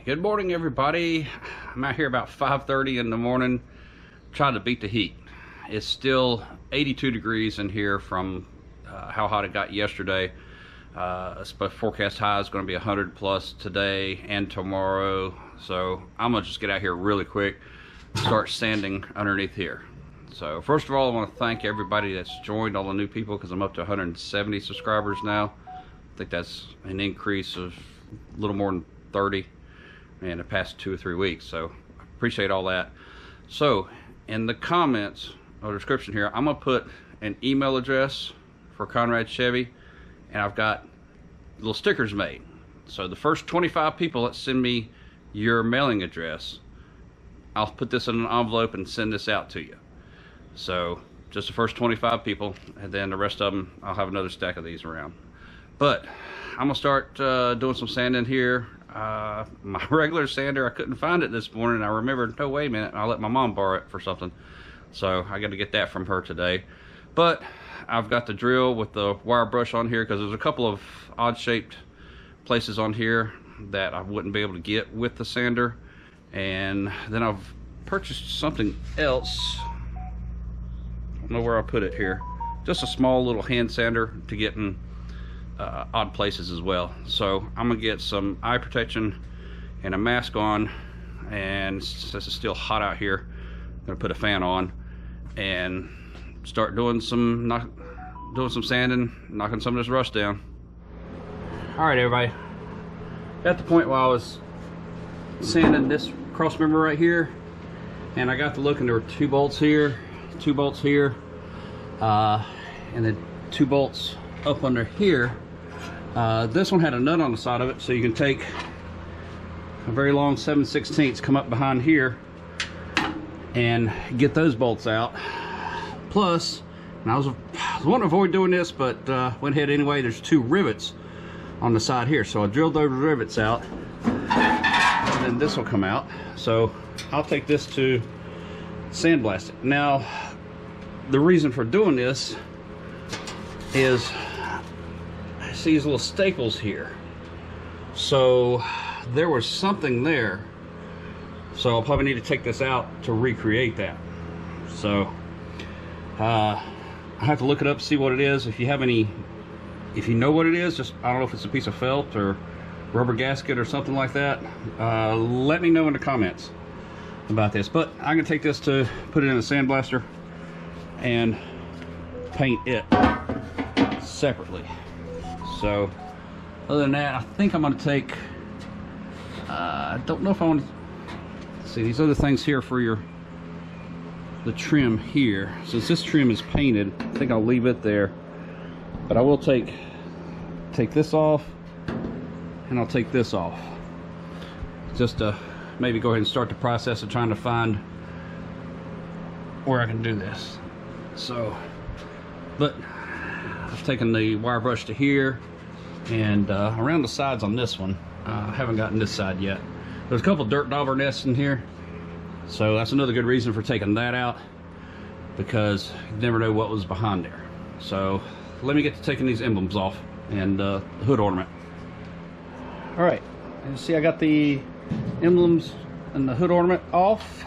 Good morning, everybody. I'm out here about 5:30 in the morning trying to beat the heat. It's still 82 degrees in here from how hot it got yesterday. Forecast high is going to be 100 plus today and tomorrow. So I'm going to just get out here really quick and start sanding underneath here. So first of all, I want to thank everybody that's joined, all the new people, because I'm up to 170 subscribers now. I think that's an increase of a little more than 30 in the past 2 or 3 weeks, so I appreciate all that. So in the comments or description here, I'm gonna put an email address for Conrad Chevy, and I've got little stickers made. So the first 25 people that send me your mailing address, I'll put this in an envelope and send this out to you. So just the first 25 people, and then the rest of them, I'll have another stack of these around. But I'm gonna start doing some sanding here. My regular sander, I couldn't find it this morning. I remembered, oh wait a minute, I'll let my mom borrow it for something. So I got to get that from her today. But I've got the drill with the wire brush on here because there's a couple of odd shaped places on here that I wouldn't be able to get with the sander. And then I've purchased something else. I don't know where I put it here. Just a small little hand sander to get in odd places as well. So I'm gonna get some eye protection and a mask on, and since it's still hot out here, I'm gonna put a fan on and start doing some sanding, knocking some of this rust down. All right, everybody, at the point where I was sanding this cross member right here, and I got to look, and there were 2 bolts here, 2 bolts here, and then 2 bolts up under here. This one had a nut on the side of it, so you can take a very long 7/16, come up behind here and get those bolts out. Plus, and I was wanting to avoid doing this, but went ahead anyway, there's 2 rivets on the side here, so I drilled those rivets out, and then this will come out. So I'll take this to sandblast it. Now, the reason for doing this is see these little staples here, so there was something there, so I'll probably need to take this out to recreate that. So I have to look it up, see what it is. If you have any, if you know what it is, just, I don't know if it's a piece of felt or rubber gasket or something like that, let me know in the comments about this. But I'm gonna take this to put it in a sandblaster and paint it separately. So other than that, I think I'm going to take, I don't know if I want to see these other things here for the trim here. Since this trim is painted, I think I'll leave it there, but I will take this off, and I'll take this off, just to maybe go ahead and start the process of trying to find where I can do this. So, but I've taken the wire brush to here and around the sides on this one. I haven't gotten this side yet. There's a couple dirt dauber nests in here, so that's another good reason for taking that out, because you never know what was behind there. So let me get to taking these emblems off and the hood ornament. All right, you see I got the emblems and the hood ornament off.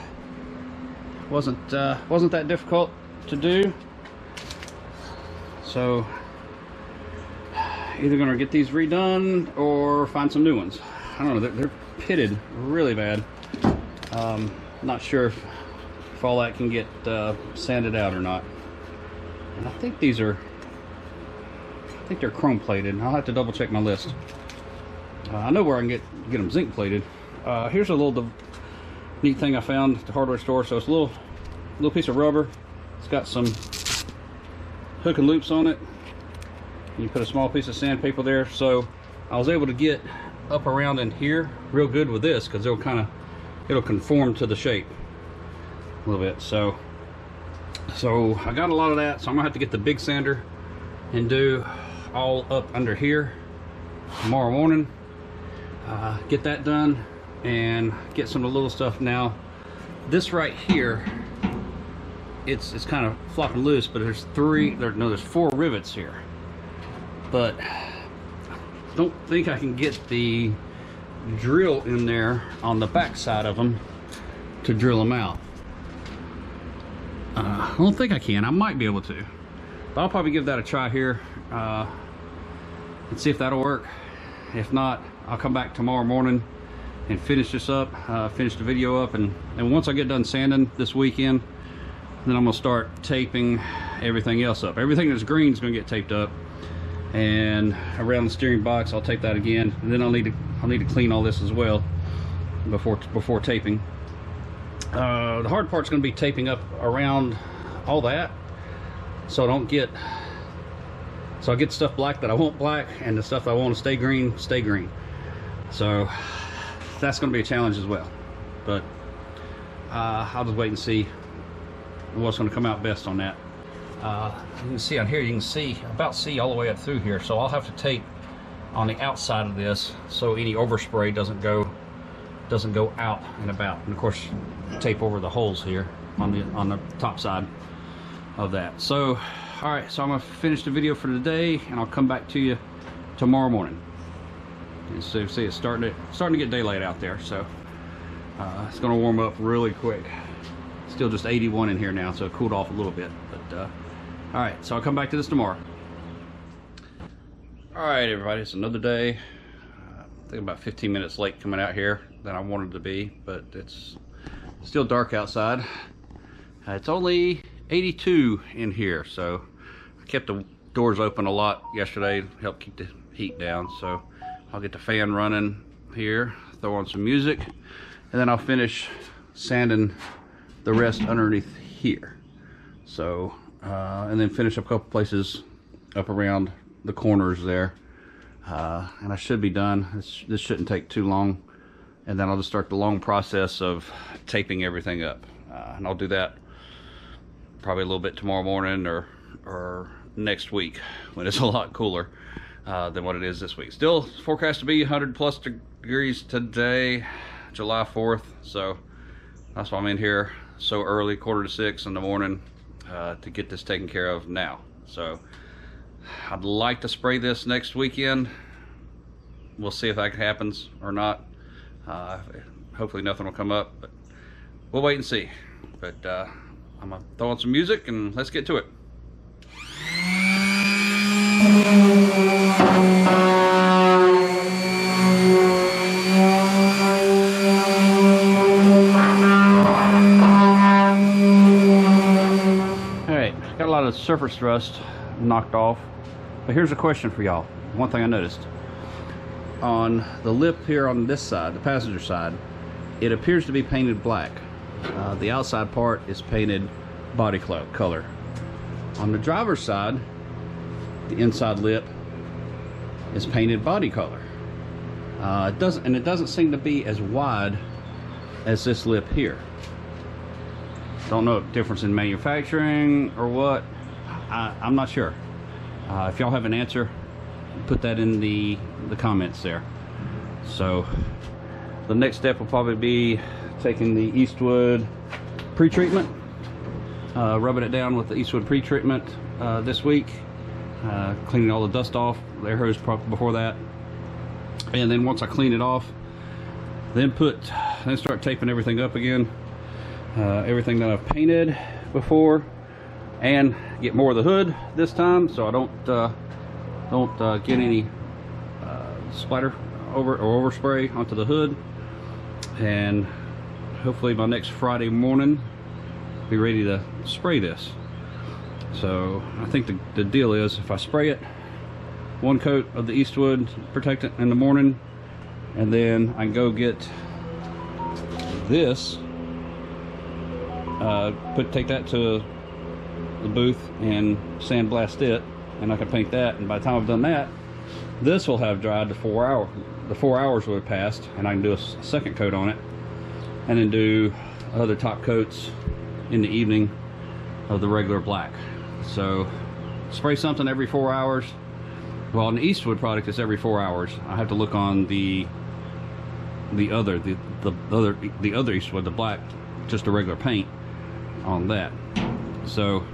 Wasn't that difficult to do. So either gonna get these redone or find some new ones. I don't know, they're pitted really bad. Not sure if all that can get sanded out or not. And I think these are, I think they're chrome plated. I'll have to double check my list. I know where I can get them zinc plated. Here's a little neat thing I found at the hardware store. So it's a little piece of rubber. It's got some hook and loops on it. You put a small piece of sandpaper there, so I was able to get up around in here real good with this, because it'll conform to the shape a little bit. So I got a lot of that, so I'm gonna have to get the big sander and do all up under here tomorrow morning. Get that done and get some of the little stuff. Now this right here, it's kind of flopping loose, but there's 4 rivets here. But I don't think I can get the drill in there on the back side of them to drill them out. I don't think I can. I might be able to, but I'll probably give that a try here and see if that'll work. If not, I'll come back tomorrow morning and finish this up, finish the video up, and once I get done sanding this weekend, then I'm gonna start taping everything else up. Everything that's green is gonna get taped up, and around the steering box I'll tape that again, and then I'll need to clean all this as well before taping. The hard part's going to be taping up around all that, so I get stuff black that I want black, and the stuff that I want to stay green. So that's going to be a challenge as well, but I'll just wait and see what's going to come out best on that. You can see on here, you can see all the way up through here, so I'll have to tape on the outside of this so any overspray doesn't go out and about, and of course tape over the holes here on the top side of that. So all right, so I'm gonna finish the video for today, and I'll come back to you tomorrow morning. And so see, it's starting to get daylight out there, so it's gonna warm up really quick. Still just 81 in here now, so it cooled off a little bit, but all right, so I'll come back to this tomorrow. All right, everybody, it's another day. I think about 15 minutes late coming out here than I wanted to be, but it's still dark outside. It's only 82 in here, so I kept the doors open a lot yesterday to help keep the heat down. So I'll get the fan running here, throw on some music, and then I'll finish sanding the rest underneath here. So and then finish up a couple places up around the corners there, and I should be done. This shouldn't take too long, and then I'll just start the long process of taping everything up, and I'll do that probably a little bit tomorrow morning or next week when it's a lot cooler than what it is this week. Still forecast to be 100+ degrees today, July 4th, so that's why I'm in here so early, 5:45 in the morning, to get this taken care of now. So I'd like to spray this next weekend. We'll see if that happens or not. Hopefully nothing will come up, but we'll wait and see. But I'm gonna throw on some music and let's get to it. Alright, got a lot of surface rust knocked off. But here's a question for y'all. One thing I noticed. On the lip here on this side, the passenger side, it appears to be painted black. The outside part is painted body color. On the driver's side, the inside lip is painted body color. It doesn't seem to be as wide as this lip here. Don't know if difference in manufacturing or what. I'm not sure. If y'all have an answer, put that in the comments there. So the next step will probably be taking the Eastwood pre-treatment, rubbing it down with the Eastwood pre-treatment this week, cleaning all the dust off, the air hose before that, and then once I clean it off, then start taping everything up again, everything that I've painted before, and get more of the hood this time, so I don't get any splatter or overspray onto the hood. And hopefully by next Friday morning be ready to spray this. So I think the deal is, if I spray it, one coat of the Eastwood protectant in the morning, and then I can go get this, take that to the booth and sandblast it, and I can paint that, and by the time I've done that, this will have dried the 4 hours will have passed, and I can do a second coat on it, and then do other top coats in the evening of the regular black. So spray something every 4 hours. Well, on the Eastwood product it's every 4 hours. I have to look on the other Eastwood, the black, just a regular paint on that. So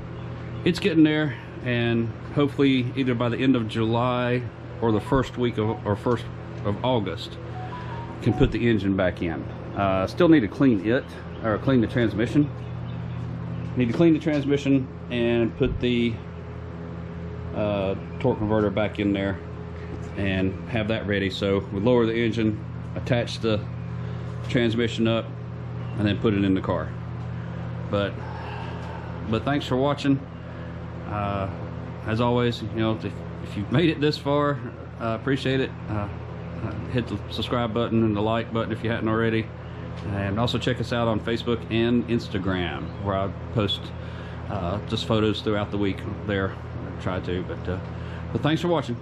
it's getting there, and hopefully either by the end of July or the first of August can put the engine back in. Still need to clean it, or clean the transmission. Need to clean the transmission and put the torque converter back in there and have that ready. So we lower the engine, attach the transmission up, and then put it in the car. But thanks for watching. As always, you know, if you've made it this far, appreciate it. Hit the subscribe button and the like button if you hadn't already, and also check us out on Facebook and Instagram, where I post just photos throughout the week there. I try to, but thanks for watching.